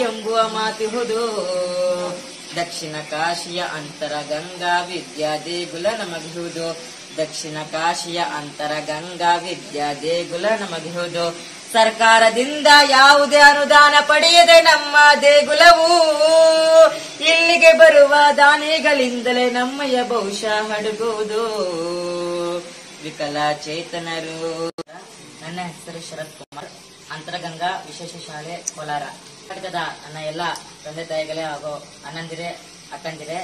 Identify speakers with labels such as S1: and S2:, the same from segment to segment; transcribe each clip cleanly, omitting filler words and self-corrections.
S1: ಎಂಬುವ ಮಾತಿಹುದು. ದಕ್ಷಿಣ ಕಾಶಿಯ ಅಂತರ ಗಂಗಾ ವಿದ್ಯಾ ದೇಗುಲ ನಮಗಿಹುದು. ದಕ್ಷಿಣ ಕಾಶಿಯ ಅಂತರ ಗಂಗಾ ವಿದ್ಯಾ ದೇಗುಲ ನಮಗಿಹುದು. ಸರ್ಕಾರದಿಂದ ಯಾವುದೇ ಅನುದಾನ ಪಡೆಯದೆ ನಮ್ಮ ದೇಗುಲವು ಇಲ್ಲಿಗೆ ಬರುವ ದಾನಿಗಳಿಂದಲೇ ನಮ್ಮಯ ಭವಿಷ್ಯ ಹಡಗುವುದು. ವಿಕಲಚೇತನರು. ನನ್ನ ಹೆಸರು ಶರತ್ ಕುಮಾರ್, ಅಂತರಗಂಗಾ ವಿಶೇಷ ಶಾಲೆ ಕೋಲಾರ. ಕರ್ನಾಟಕದ ನನ್ನ ಎಲ್ಲ ತಂದೆ ತಾಯಿಗಳೇ ಹಾಗೂ ಅಣ್ಣಂದಿರೇ ಅಕ್ಕಂದಿರೇ,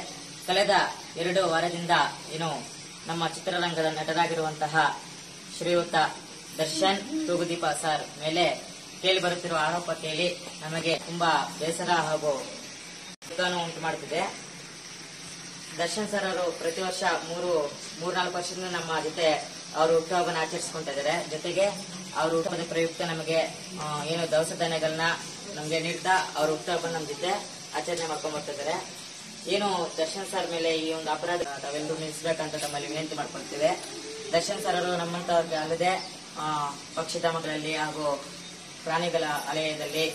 S1: ಕಳೆದ 2 ವಾರದಿಂದ ನಮ್ಮ ಚಿತ್ರರಂಗದ ನಟರಾಗಿರುವಂತಹ ಶ್ರೀಯುತ ದರ್ಶನ್ ತೂಗುದೀಪ ಸರ್ ಮೇಲೆ ಕೇಳಿ ಬರುತ್ತಿರುವ ಆರೋಪ ಕೇಳಿ ನಮಗೆ ತುಂಬಾ ಬೇಸರ ಹಾಗೂ ದುಃಖವನ್ನು ಉಂಟು ಮಾಡುತ್ತಿದೆ. ದರ್ಶನ್ ಸರ್ ಅವರು ಪ್ರತಿ ವರ್ಷ 3-4 ವರ್ಷದಿಂದ ನಮ್ಮ ಜೊತೆ ಅವರು ಹುಟ್ಟುಹಬ್ಬನ ಆಚರಿಸಿಕೊಳ್ತಾ ಇದ್ದಾರೆ. ಜೊತೆಗೆ ಅವರು ಹುಟ್ಟುಹಬ್ಬದ ಪ್ರಯುಕ್ತ ನಮಗೆ ದವಸ ಧಾನ್ಯಗಳನ್ನ ನಮಗೆ ನೀಡ್ತಾ ಅವ್ರ ಹುಟ್ಟುಹಬ್ಬ ನಮ್ಮ ಜೊತೆ ಆಚರಣೆ ಮಾಡ್ಕೊಂಡ್ ಬರ್ತಿದ್ದಾರೆ. ದರ್ಶನ್ ಸರ್ ಮೇಲೆ ಈ ಒಂದು ಅಪರಾಧ ತಾವೆಲ್ಲರೂ ನಿಲ್ಲಿಸಬೇಕಂತ ತಮ್ಮಲ್ಲಿ ವಿನಂತಿ ಮಾಡ್ಕೊಳ್ತೇವೆ. ದರ್ಶನ್ ಸರ್ ಅವರು ನಮ್ಮಂತ ಅಲ್ಲದೆ ಪಕ್ಷಿಧಾಮಗಳಲ್ಲಿ ಹಾಗೂ ಪ್ರಾಣಿಗಳ ಆಲಯದಲ್ಲಿ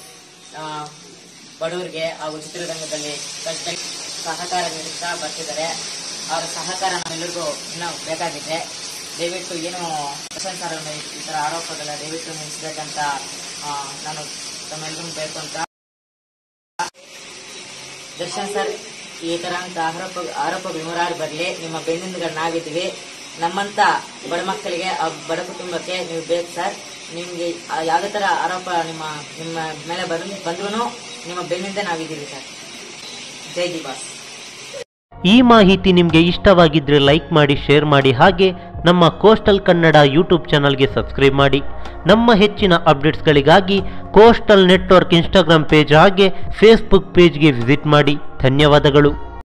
S1: ಬಡವರಿಗೆ ಹಾಗೂ ಚಿತ್ರರಂಗದಲ್ಲಿ ಸಹಕಾರ ನೀಡುತ್ತಾ ಬರ್ತಿದ್ದಾರೆ. ಅವರ ಸಹಕಾರ ನಮ್ಮೆಲ್ಲರಿಗೂ ಇನ್ನೂ ಬೇಕಾಗಿದೆ. ದಯವಿಟ್ಟು ದರ್ಶನ್ ಸರ್ ಈ ತರ ಆರೋಪಗಳ ದಯವಿಟ್ಟು ನಿಲ್ಲಿಸಬೇಕಂತ ನಾನು ತಮ್ಮೆಲ್ಲರೂ ಬೇಕಂತ. ದರ್ಶನ್ ಸರ್ ಈ ತರ ಅಂತ ಆರೋಪಗಳು 100 ಬರಲಿ, ನಿಮ್ಮ ಬೆನ್ನಿಂದ ನಾವಿದ್ದೀವಿ. ನಮ್ಮಂತ ಬಡ ಮಕ್ಕಳಿಗೆ ಬಡ ಕುಟುಂಬಕ್ಕೆ ನೀವು ಬೇಕು ಸರ್. ನಿಮ್ಗೆ ಯಾವುದೇ ತರ ಆರೋಪ ನಿಮ್ಮ ಮೇಲೆ ಬಂದ್ರು ನಿಮ್ಮ ಬೆನ್ನಿಂದ ನಾವಿದ್ದೀವಿ ಸರ್. ಜೈ ದಿವಾಸ್.
S2: ಈ ಮಾಹಿತಿ ನಿಮಗೆ ಇಷ್ಟವಾಗಿದ್ರೆ ಲೈಕ್ ಮಾಡಿ, ಶೇರ್ ಮಾಡಿ, ಹಾಗೆ ನಮ್ಮ ಕೋಸ್ಟಲ್ ಕನ್ನಡ ಯೂಟ್ಯೂಬ್ ಚಾನಲ್ಗೆ ಸಬ್ಸ್ಕ್ರೈಬ್ ಮಾಡಿ. ನಮ್ಮ ಹೆಚ್ಚಿನ ಅಪ್ಡೇಟ್ಸ್ಗಳಿಗಾಗಿ ಕೋಸ್ಟಲ್ ನೆಟ್ವರ್ಕ್ ಇನ್ಸ್ಟಾಗ್ರಾಮ್ ಪೇಜ್ ಹಾಗೆ ಫೇಸ್ಬುಕ್ ಪೇಜ್ಗೆ ವಿಸಿಟ್ ಮಾಡಿ. ಧನ್ಯವಾದಗಳು.